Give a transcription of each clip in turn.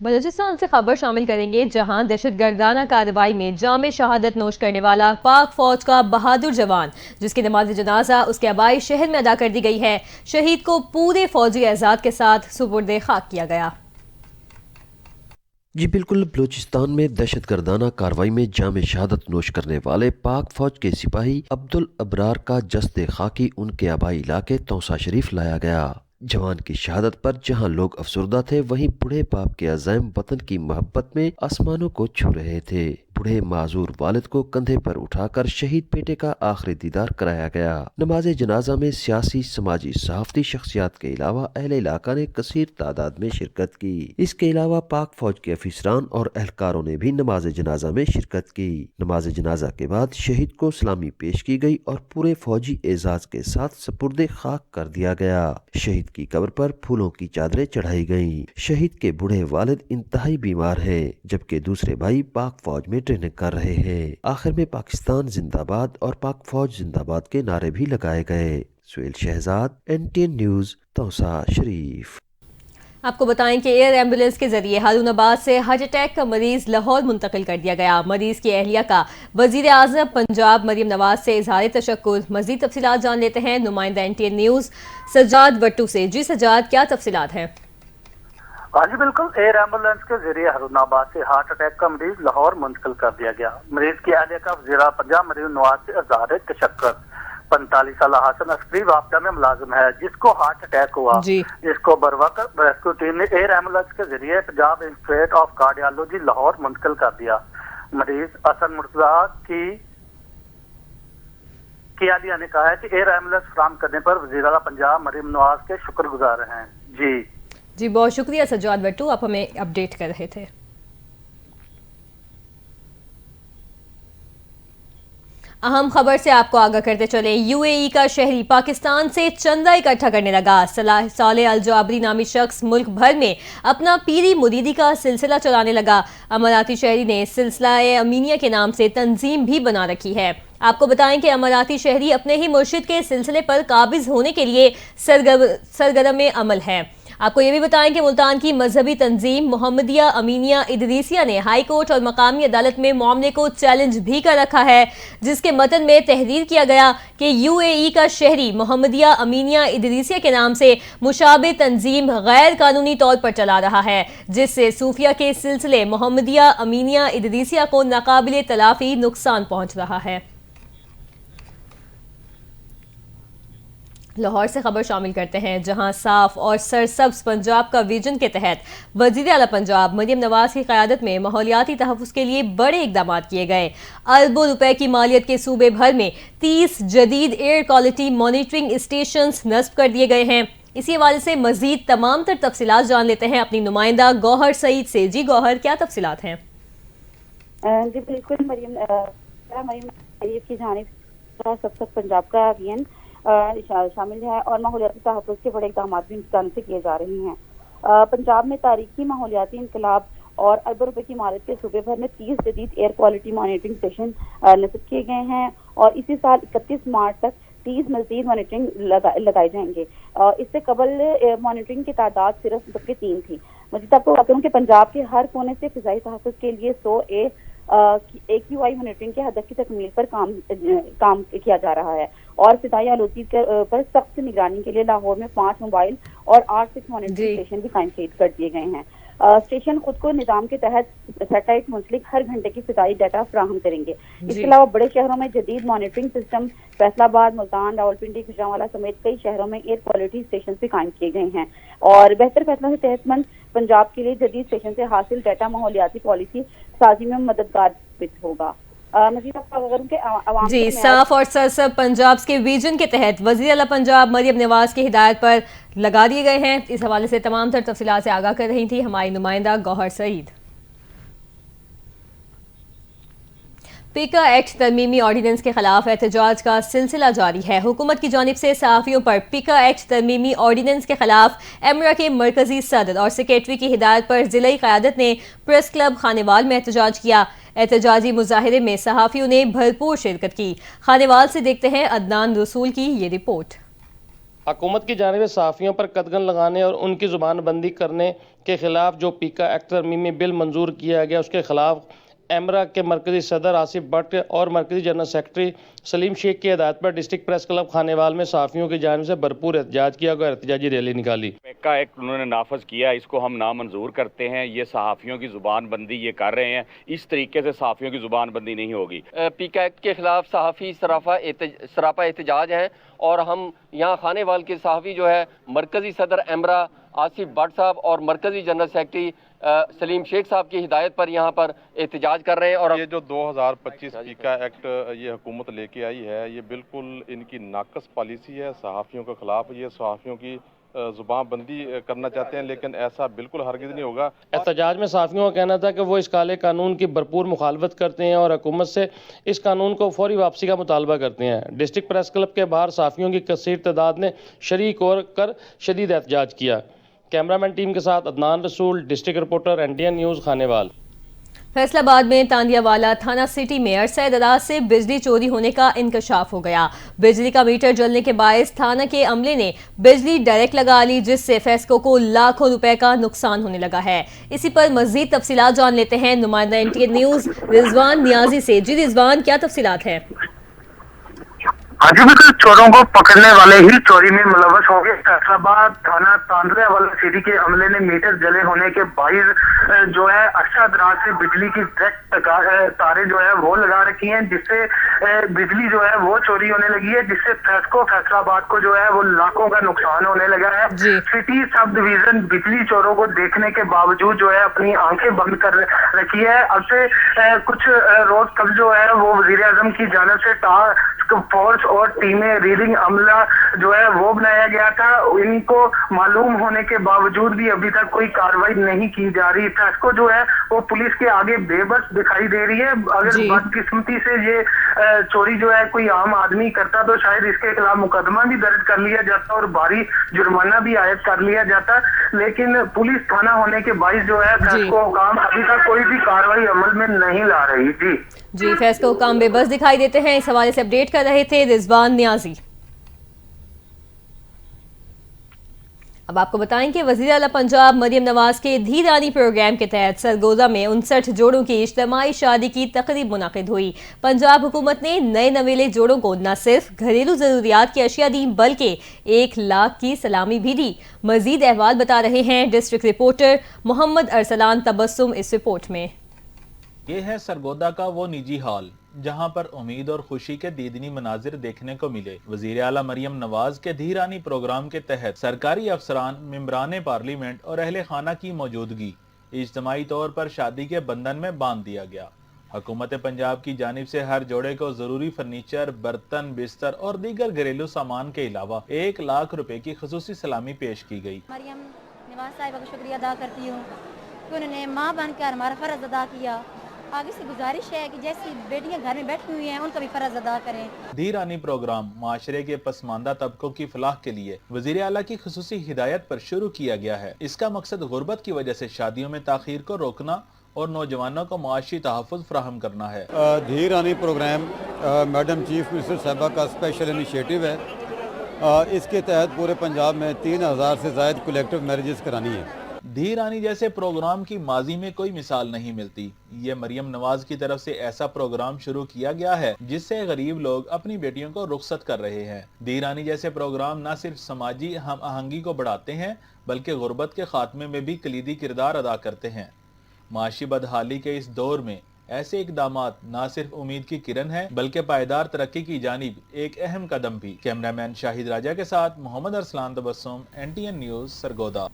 بلوچستان سے خبر شامل کریں گے، جہاں دہشت گردانہ کارروائی میں جام شہادت نوش کرنے والا پاک فوج کا بہادر جوان، جس کی نماز جنازہ اس کے آبائی شہر میں ادا کر دی گئی ہے، شہید کو پورے فوجی اعزاز کے ساتھ سپرد خاک کیا گیا۔ جی بالکل، بلوچستان میں دہشت گردانہ کارروائی میں جام شہادت نوش کرنے والے پاک فوج کے سپاہی عبدالابرار کا جسد خاکی ان کے آبائی علاقے توسا شریف لایا گیا۔ جوان کی شہادت پر جہاں لوگ افسردہ تھے، وہیں بوڑھے باپ کے عزائم وطن کی محبت میں آسمانوں کو چھو رہے تھے۔ بوڑھے معذور والد کو کندھے پر اٹھا کر شہید بیٹے کا آخری دیدار کرایا گیا۔ نماز جنازہ میں سیاسی، سماجی، صحافتی شخصیات کے علاوہ اہل علاقہ نے کثیر تعداد میں شرکت کی۔ اس کے علاوہ پاک فوج کے افسران اور اہلکاروں نے بھی نماز جنازہ میں شرکت کی۔ نماز جنازہ کے بعد شہید کو سلامی پیش کی گئی اور پورے فوجی اعزاز کے ساتھ سپرد خاک کر دیا گیا۔ شہید کی قبر پر پھولوں کی چادریں چڑھائی گئیں۔ شہید کے بوڑھے والد انتہائی بیمار ہیں، جبکہ دوسرے بھائی پاک فوج میں ٹریننگ کر رہے ہیں۔ آخر میں پاکستان زندہ باد اور پاک فوج زندہ باد کے نعرے بھی لگائے گئے۔ سہیل شہزاد، NTN نیوز، توسا شریف۔ آپ کو بتائیں کہ ایئر ایمبولینس کے ذریعے ہارون آباد سے ہارٹ اٹیک کا مریض لاہور منتقل کر دیا گیا۔ مریض کی اہلیہ کا وزیر اعظم پنجاب مریم نواز سے اظہار تشکر۔ مزید تفصیلات جان لیتے ہیں نمائندہ NTN نیوز سجاد وٹو سے۔ جی سجاد، کیا تفصیلات ہیں؟ ہاں جی بالکل، ایئر ایمبولینس کے ذریعے ہارون آباد سے ہارٹ اٹیک کا مریض لاہور منتقل کر دیا گیا۔ مریض کی اہلیہ کا وزیر پنجاب مریم نواز سے اظہار تشکر۔ 45 سالہ حسن عسکری رابطہ میں ملازم ہے، جس کو ہارٹ اٹیک ہوا، جس کو بروقت ریسکیو ٹیم نے ایئر ایمبولینس کے ذریعے Punjab institute of cardiology Lahore منتقل کر دیا۔ مریض حسن مرتضی کی اہلیہ نے کہا ہے کہ ایئر ایمبولینس فراہم کرنے پر وزیر اعلیٰ پنجاب مریم نواز کے شکر گزار ہیں۔ جی بہت شکریہ سجاد وٹو، آپ ہمیں اپڈیٹ کر رہے تھے۔ اہم خبر سے آپ کو آگاہ کرتے چلیں، UAE کا شہری پاکستان سے چندہ اکٹھا کرنے لگا۔ صالح الجابری نامی شخص ملک بھر میں اپنا پیری مریدی کا سلسلہ چلانے لگا۔ اماراتی شہری نے سلسلہ امینیہ کے نام سے تنظیم بھی بنا رکھی ہے۔ آپ کو بتائیں کہ اماراتی شہری اپنے ہی مرشد کے سلسلے پر قابض ہونے کے لیے سرگرم عمل ہے۔ آپ کو یہ بھی بتائیں کہ ملتان کی مذہبی تنظیم محمدیہ امینیہ ادریسیہ نے ہائی کورٹ اور مقامی عدالت میں معاملے کو چیلنج بھی کر رکھا ہے، جس کے متن میں تحریر کیا گیا کہ UAE کا شہری محمدیہ امینیہ ادریسیہ کے نام سے مشابہ تنظیم غیر قانونی طور پر چلا رہا ہے، جس سے صوفیہ کے سلسلے محمدیہ امینیہ ادریسیہ کو ناقابل تلافی نقصان پہنچ رہا ہے۔ لاہور سے خبر شامل کرتے ہیں، جہاں صاف اور سرسبز پنجاب کا ویژن کے تحت وزیر اعلیٰ پنجاب مریم نواز کی قیادت میں ماحولیاتی تحفظ کے لیے بڑے اقدامات کیے گئے۔ اربوں روپے کی مالیت کے صوبے بھر میں 30 جدید ایئر کوالٹی مانیٹرنگ اسٹیشنز نصب کر دیے گئے ہیں۔ اسی حوالے سے مزید تمام تر تفصیلات جان لیتے ہیں اپنی نمائندہ گوہر سعید سے۔ جی گوہر، کیا تفصیلات ہیں؟ جی بالکل، مریم کی جانب سب پنجاب کا ابھیان شامل ہے اور ماحولیاتی تحفظ کے بڑے اقدامات بھی ہندوستان سے کیے جا رہے ہیں۔ پنجاب میں تاریخی ماحولیاتی انقلاب اور اربوں روپے کی مالیت کے صوبے بھر میں 30 جدید ایئر کوالٹی مانیٹرنگ اسٹیشن نصب کیے گئے ہیں اور اسی سال 31 مارچ تک 30 مزید مانیٹرنگ لگائے جائیں گے۔ اس سے قبل مانیٹرنگ کی تعداد صرف 3 تھی۔ مزید آپ کو بتا دوں کہ پنجاب کے ہر کونے سے فضائی تحفظ کے لیے 100 AQI مانیٹرنگ کے ہدف کی تکمیل پر کام کیا جا رہا ہے اور فضائی آلودگی پر سخت نگرانی کے لیے لاہور میں 5 موبائل اور 8 مانیٹرنگ اسٹیشن بھی قائم کر دیے گئے ہیں۔ اسٹیشن خود کو نظام کے تحت سیٹلائٹ منسلک ہر گھنٹے کی فضائی ڈیٹا فراہم کریں گے۔ اس کے علاوہ بڑے شہروں میں جدید مانیٹرنگ سسٹم فیصل آباد، ملتان، راولپنڈی، گوجرانوالا سمیت کئی شہروں میں ایئر کوالٹی اسٹیشن بھی قائم کیے گئے ہیں اور بہتر فیصلوں سے صحت مند پنجاب کے لیے جدید اسٹیشن سے حاصل ڈیٹا ماحولیاتی پالیسی سازی میں مددگار ثابت ہوگا۔ مزید جی، صاف اور سرسبز پنجاب کے ویژن کے تحت وزیر اعلیٰ پنجاب مریم نواز کی ہدایت پر لگا دیے گئے ہیں۔ اس حوالے سے تمام تر تفصیلات سے آگاہ کر رہی تھی ہماری نمائندہ گوہر سعید۔ پیکا ایکٹ ترمیمی آرڈیننس کے خلاف احتجاج کا سلسلہ جاری ہے۔ حکومت کی جانب سے صحافیوں پر پیکا ایکٹ ترمیمی آرڈیننس کے خلاف ایمرا کے مرکزی صدر اور سیکریٹری کی ہدایت پر ضلعی قیادت نے پریس کلب خانیوال میں احتجاج کیا۔ احتجاجی مظاہرے میں صحافیوں نے بھرپور شرکت کی۔ خانیوال سے دیکھتے ہیں عدنان رسول کی یہ رپورٹ۔ حکومت کی جانب سے صحافیوں پر قدغن لگانے اور ان کی زبان بندی کرنے کے خلاف جو پیکا ایکٹ ترمیمی بل منظور کیا گیا، اس کے خلاف ایمرا کے مرکزی صدر آصف بٹ اور مرکزی جنرل سیکرٹری سلیم شیخ کی ہدایت پر ڈسٹرکٹ پریس کلب خانیوال میں صحافیوں کی جانب سے بھرپور احتجاج کیا گیا اور احتجاجی ریلی نکالی۔ پیکا ایکٹ انہوں نے نافذ کیا، اس کو ہم نامنظور کرتے ہیں۔ یہ صحافیوں کی زبان بندی یہ کر رہے ہیں، اس طریقے سے صحافیوں کی زبان بندی نہیں ہوگی۔ پیکا ایکٹ کے خلاف صحافی سراپا احتجاج ہے اور ہم یہاں خانیوال کے صحافی جو ہے مرکزی صدر ایمرا آصف بٹ صاحب اور مرکزی جنرل سیکرٹری سلیم شیخ صاحب کی ہدایت پر یہاں پر احتجاج کر رہے ہیں۔ اور یہ جو 2025 پیکا ایکٹ یہ حکومت لے کے آئی ہے، یہ بالکل ان کی ناقص پالیسی ہے صحافیوں کے خلاف۔ یہ صحافیوں کی زبان بندی کرنا چاہتے ہیں، لیکن ایسا بالکل ہرگز نہیں ہوگا۔ احتجاج میں صحافیوں کا کہنا تھا کہ وہ اس کالے قانون کی بھرپور مخالفت کرتے ہیں اور حکومت سے اس قانون کو فوری واپسی کا مطالبہ کرتے ہیں۔ ڈسٹرکٹ پریس کلب کے باہر صحافیوں کی کثیر تعداد نے شریک ہو کر شدید احتجاج کیا۔ کیمرامین ٹیم کے ساتھ عدنان رسول، district reporter NTN news Khanewal. Faisal آباد میں تاندیا والا تھانہ سٹی میں عرصہ دراز سے بجلی چوری ہونے کا انکشاف ہو گیا۔ بجلی کا میٹر جلنے کے باعث تھانہ کے عملے نے بجلی ڈائریکٹ لگا لی، جس سے فیسکو کو لاکھوں روپے کا نقصان ہونے لگا ہے۔ اسی پر مزید تفصیلات جان لیتے ہیں نمائندہ NTN نیوز رضوان نیازی سے۔ جی رضوان، کیا تفصیلات ہیں؟ حاجی بالکل چوروں کو پکڑنے والے ہی چوری میں ملوث ہو گئے۔ فیصل آباد تھانہ تاندیا والا سٹی کے عملے نے میٹر جلے ہونے کے باعث جو ہے عرصہ دراز سے بجلی کی ڈائریکٹ تاریں جو ہے وہ لگا رکھی ہیں، جس سے بجلی جو ہے وہ چوری ہونے لگی ہے، جس سے فیصل آباد کو جو ہے وہ لاکھوں کا نقصان ہونے لگا ہے۔ سٹی سب ڈویژن بجلی چوروں کو دیکھنے کے باوجود جو ہے اپنی آنکھیں بند کر رکھی ہے۔ اب سے کچھ روز قبل جو ہے وہ وزیر اعظم کی جانب سے ٹاسک فورس اور ٹیمیں ریڈنگ عملہ جو ہے وہ بنایا گیا تھا۔ ان کو معلوم ہونے کے باوجود بھی ابھی تک کوئی کاروائی نہیں کی جا رہی۔ فیسکو جو ہے وہ پولیس کے آگے بے بس دکھائی دے رہی ہے۔ اگر بدقسمتی سے یہ چوری جو ہے کوئی عام آدمی کرتا تو شاید اس کے خلاف مقدمہ بھی درج کر لیا جاتا اور بھاری جرمانہ بھی عائد کر لیا جاتا، لیکن پولیس تھانہ ہونے کے باعث جو ہے فیسکو حکام ابھی تک کوئی بھی کاروائی عمل میں نہیں لا رہی۔ جی فیسکو حکام بے بس دکھائی دیتے ہیں۔ اس حوالے سے اپڈیٹ کر رہے تھے رضوان نیازی۔ اب آپ کو بتائیں کہ وزیر اعلیٰ پنجاب مریم نواز کے دھی رانی پروگرام کے تحت سرگودا میں 59 جوڑوں کی اجتماعی شادی کی تقریب منعقد ہوئی۔ پنجاب حکومت نے نئے نویلے جوڑوں کو نہ صرف گھریلو ضروریات کی اشیاء دیں بلکہ 1 لاکھ کی سلامی بھی دی۔ مزید احوال بتا رہے ہیں ڈسٹرکٹ رپورٹر محمد ارسلان تبسم اس رپورٹ میں۔ یہ ہے سرگودا کا وہ نجی ہال جہاں پر امید اور خوشی کے دیدنی مناظر دیکھنے کو ملے۔ وزیر اعلیٰ مریم نواز کے دھی رانی پروگرام کے تحت سرکاری افسران، ممبران پارلیمنٹ اور اہل خانہ کی موجودگی اجتماعی طور پر شادی کے بندھن میں باندھ دیا گیا۔ حکومت پنجاب کی جانب سے ہر جوڑے کو ضروری فرنیچر، برتن، بستر اور دیگر گھریلو سامان کے علاوہ 1 لاکھ روپے کی خصوصی سلامی پیش کی گئی۔ مریم نواز صاحبہ کا شکریہ ادا کرتی ہوں کہ انہوں نے ماں بن کر ہمارا فرض ادا کیا۔ آگے سے گزارش ہے کہ جیسی بیٹیاں گھر میں بیٹھی ہوئی ہیں ان کا بھی فرض ادا کریں۔ دھی رانی پروگرام معاشرے کے پسماندہ طبقوں کی فلاح کے لیے وزیر اعلیٰ کی خصوصی ہدایت پر شروع کیا گیا ہے۔ اس کا مقصد غربت کی وجہ سے شادیوں میں تاخیر کو روکنا اور نوجوانوں کو معاشی تحفظ فراہم کرنا ہے۔ دھی رانی پروگرام میڈم چیف منسٹر صاحبہ کا اسپیشل انیشیٹو ہے۔ اس کے تحت پورے پنجاب میں 3000 سے زائد کولیکٹیو میرجز کرانی ہے۔ دھی رانی جیسے پروگرام کی ماضی میں کوئی مثال نہیں ملتی۔ یہ مریم نواز کی طرف سے ایسا پروگرام شروع کیا گیا ہے جس سے غریب لوگ اپنی بیٹیوں کو رخصت کر رہے ہیں۔ دھی رانی جیسے پروگرام نہ صرف سماجی ہم آہنگی کو بڑھاتے ہیں بلکہ غربت کے خاتمے میں بھی کلیدی کردار ادا کرتے ہیں۔ معاشی بدحالی کے اس دور میں ایسے اقدامات نہ صرف امید کی کرن ہے بلکہ پائیدار ترقی کی جانب ایک اہم قدم بھی۔ کیمرامین شاہد راجہ کے ساتھ محمد ارسلان تبسم، NTN نیوز سرگودا۔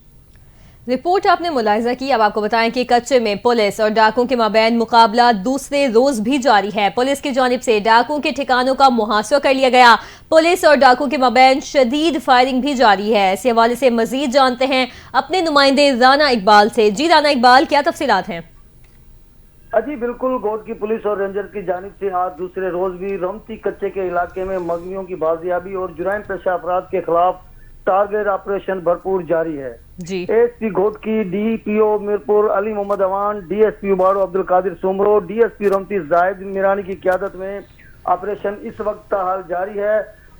رپورٹ آپ نے ملاحظہ کی۔ اب آپ کو بتائیں کہ کچے میں پولیس اور ڈاکوں کے مابین مقابلہ دوسرے روز بھی جاری ہے۔ پولیس کی جانب سے ڈاکوں کے ٹھکانوں کا محاصرہ کر لیا گیا۔ پولیس اور ڈاکوں کے مابین شدید فائرنگ بھی جاری ہے۔ اسی حوالے سے مزید جانتے ہیں اپنے نمائندے رانا اقبال سے۔ جی رانا اقبال، کیا تفصیلات ہیں؟ جی بالکل، گوٹ کی پولیس اور رینجر کی جانب سے آج دوسرے روز بھی رمتی کچے کے علاقے میں مغویوں کی بازیابی اور جرائم پیشہ افراد کے خلاف ٹارگیٹ آپریشن بھرپور جاری ہے۔ جی ASP گھوٹ کی DPO میرپور علی محمد اوان، DSP باڑو عبد القادر سومرو، DSP رمتی زاہد میرانی کی قیادت میں آپریشن اس وقت تاحال جاری ہے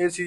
AC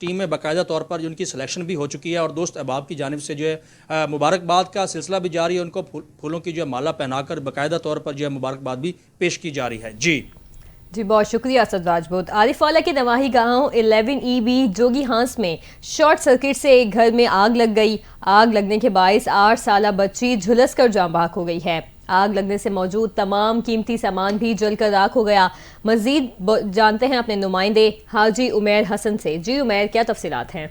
ٹیم میں باقاعدہ طور پر ان کی سلیکشن بھی ہو چکی ہے اور دوست احباب کی جانب سے جو ہے مبارکباد کا سلسلہ بھی جاری ہے. ان کو پھولوں کی جو ہے مالا پہنا کر باقاعدہ طور پر جو ہے مبارکباد بھی پیش کی جا رہی ہے. جی بہت شکریہ اسد راجپوت. عارف والا کے نواحی گاؤں 11EB جوگی ہانس میں شارٹ سرکٹ سے ایک گھر میں آگ لگ گئی. آگ لگنے کے باعث 8 سالہ بچی جھلس کر جاں بحق ہو گئی ہے. آگ لگنے سے موجود تمام قیمتی سامان بھی جل کر راکھ ہو گیا. مزید جانتے ہیں اپنے نمائندے حاجی عمیر حسن سے. جی عمیر، کیا تفصیلات ہیں؟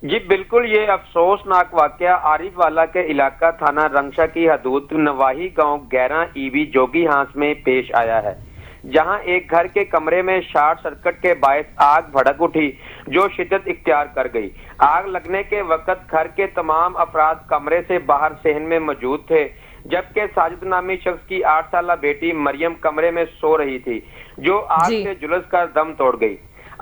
جی بالکل، یہ افسوسناک واقعہ عارف والا کے علاقہ تھانہ رنگشا کی حدود نواحی گاؤں 11EB جوگی ہانس میں پیش آیا ہے، جہاں ایک گھر کے کمرے میں شارٹ سرکٹ کے باعث آگ بھڑک اٹھی جو شدت اختیار کر گئی. آگ لگنے کے وقت گھر کے تمام افراد کمرے سے باہر صحن میں موجود تھے، جبکہ ساجد نامی شخص کی 8 سالہ بیٹی مریم کمرے میں سو رہی تھی جو آگ سے جھلس کر دم توڑ گئی.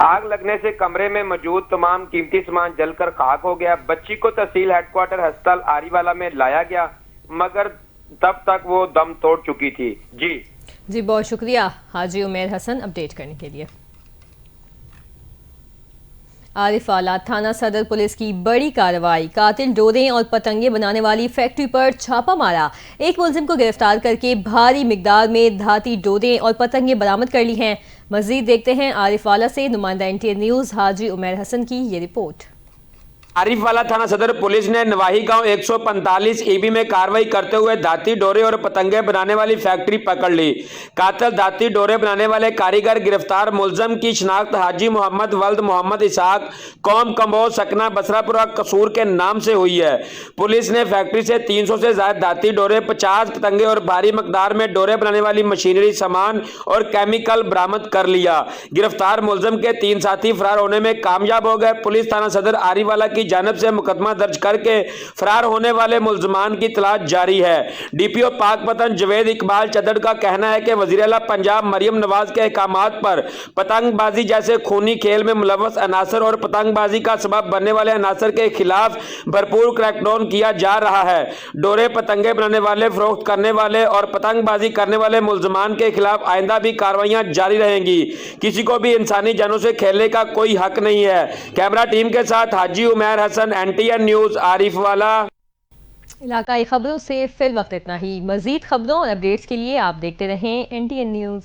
آگ لگنے سے کمرے میں موجود تمام قیمتی سامان جل کر خاک ہو گیا. بچی کو تحصیل ہیڈ کوارٹر ہسپتال آری والا میں لایا گیا مگر تب تک وہ دم توڑ چکی تھی. جی بہت شکریہ حاجی عمیر حسن اپڈیٹ کرنے کے لیے. عارف والا تھانہ صدر پولیس کی بڑی کارروائی. قاتل ڈوریں اور پتنگیں بنانے والی فیکٹری پر چھاپہ مارا. ایک ملزم کو گرفتار کر کے بھاری مقدار میں دھاتی ڈوریں اور پتنگیں برآمد کر لی ہیں. مزید دیکھتے ہیں عارف والا سے نمائندہ NTN نیوز حاجی عمیر حسن کی یہ رپورٹ. عارف والا تھانہ صدر پولیس نے نواحی گاؤں 145EB میں کارروائی کرتے ہوئے دھاتی ڈورے اور پتنگیں بنانے والی فیکٹری پکڑ لی. قاتل دھاتی ڈورے بنانے والے کاریگر گرفتار. ملزم کی شناخت حاجی محمد ولد محمد اسحاق قوم کمبوز سکنہ بسرا پورہ قصور کے نام سے ہوئی ہے. پولیس نے فیکٹری سے 300 سے زائد دھاتی ڈورے، 50 پتنگیں اور بھاری مقدار میں ڈورے بنانے والی مشینری سامان اور کیمیکل برآمد کر لیا. گرفتار ملزم کے 3 ساتھی فرار ہونے میں کامیاب ہو گئے. پولیس تھانہ صدر عارف والا کی جانب سے مقدمہ درج کر کے فرار ہونے والے ملزمان کی تلاش جاری ہے. DPO پاک پتن جوید اقبال چدڑ کا کہنا ہے کہ وزیر اعلیٰ پنجاب مریم نواز کے احکامات پر پتنگ بازی جیسے خونی کھیل میں ملوث عناصر اور پتنگ بازی کا سبب بننے والے عناصر کے خلاف بھرپور کریک ڈاؤن کیا جا رہا ہے. ڈورے پتنگیں بنانے والے، فروخت کرنے والے اور پتنگ بازی کرنے والے ملزمان کے خلاف آئندہ بھی کارروائیاں جاری رہیں گی. کسی کو بھی انسانی جانوں سے کھیلنے کا کوئی حق نہیں ہے. کیمرہ ٹیم کے ساتھ حاجی عمیر حسن، NTN نیوز، عارف والا. علاقائی خبروں سے فی الوقت اتنا ہی. مزید خبروں اور اپڈیٹس کے لیے آپ دیکھتے رہیں NTN نیوز.